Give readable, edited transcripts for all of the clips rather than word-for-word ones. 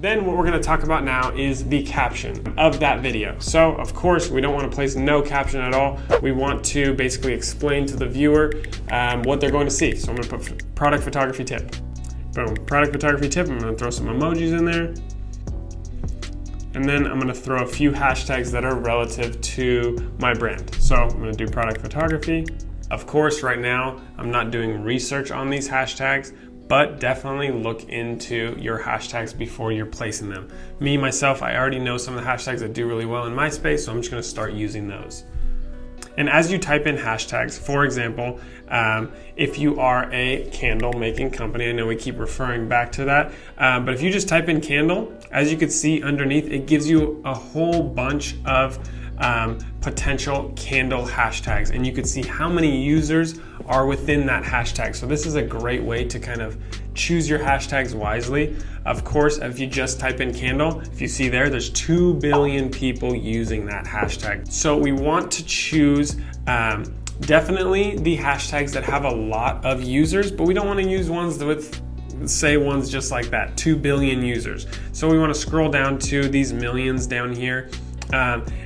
Then what we're gonna talk about now is the caption of that video. So of course, we don't wanna place no caption at all. We want to basically explain to the viewer what they're going to see. So I'm gonna put product photography tip. Boom, product photography tip. I'm gonna throw some emojis in there. And then I'm gonna throw a few hashtags that are relative to my brand. So I'm gonna do product photography. Of course, right now, I'm not doing research on these hashtags, but definitely look into your hashtags before you're placing them. Me, myself, I already know some of the hashtags that do really well in my space, so I'm just gonna start using those. And as you type in hashtags, for example, if you are a candle making company, I know we keep referring back to that, but if you just type in candle, as you can see underneath, it gives you a whole bunch of potential candle hashtags, and you can see how many users are within that hashtag. So this is a great way to kind of choose your hashtags wisely. Of course, if you just type in candle, if you see there's 2 billion people using that hashtag. So we want to choose definitely the hashtags that have a lot of users, but we don't want to use ones with ones just like that, 2 billion users. So we want to scroll down to these millions down here.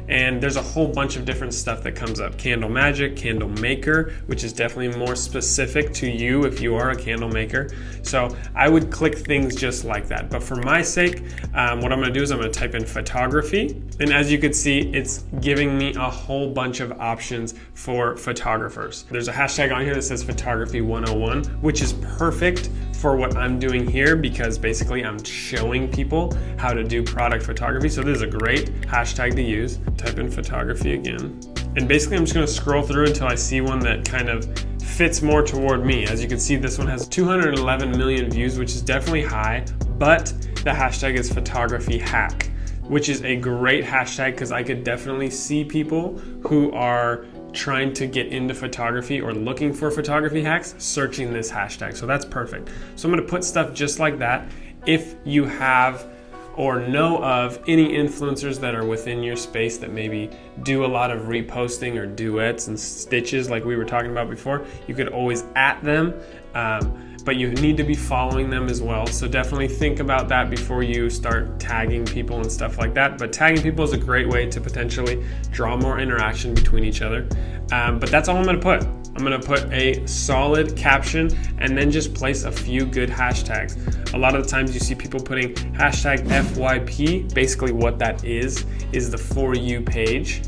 And there's a whole bunch of different stuff that comes up. Candle magic, candle maker, which is definitely more specific to you if you are a candle maker. So I would click things just like that. But for my sake, what I'm gonna do is I'm gonna type in photography. And as you can see, it's giving me a whole bunch of options for photographers. There's a hashtag on here that says photography 101, which is perfect for what I'm doing here because basically I'm showing people how to do product photography. So this is a great hashtag to use. Type in photography again. And basically I'm just gonna scroll through until I see one that kind of fits more toward me. As you can see, this one has 211 million views, which is definitely high, but the hashtag is photography hack, which is a great hashtag because I could definitely see people who are trying to get into photography or looking for photography hacks searching this hashtag. So that's perfect. So I'm gonna put stuff just like that. If you have or know of any influencers that are within your space that maybe do a lot of reposting or duets and stitches like we were talking about before, you could always @ them, but you need to be following them as well. So definitely think about that before you start tagging people and stuff like that. But tagging people is a great way to potentially draw more interaction between each other. But that's all I'm gonna put. I'm gonna put a solid caption and then just place a few good hashtags. A lot of the times you see people putting hashtag FYP. Basically what that is the For You page.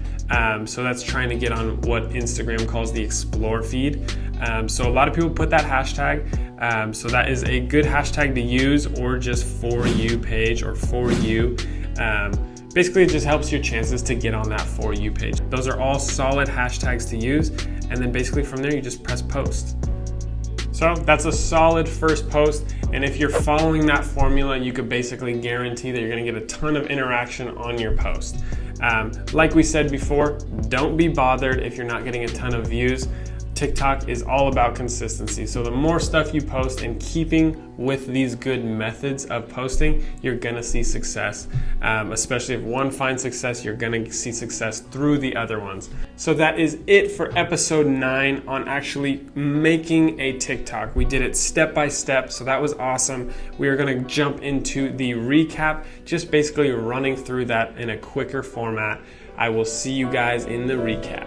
So that's trying to get on what Instagram calls the Explore feed. So a lot of people put that hashtag. So that is a good hashtag to use, or just For You page or For You. Basically, it just helps your chances to get on that For You page. Those are all solid hashtags to use. And then basically from there, you just press post. So that's a solid first post. And if you're following that formula, you could basically guarantee that you're gonna get a ton of interaction on your post. Like we said before, don't be bothered if you're not getting a ton of views. TikTok is all about consistency. So the more stuff you post in keeping with these good methods of posting, you're gonna see success. Especially if one finds success, you're gonna see success through the other ones. So that is it for episode 9 on actually making a TikTok. We did it step by step, so that was awesome. We are gonna jump into the recap, just basically running through that in a quicker format. I will see you guys in the recap.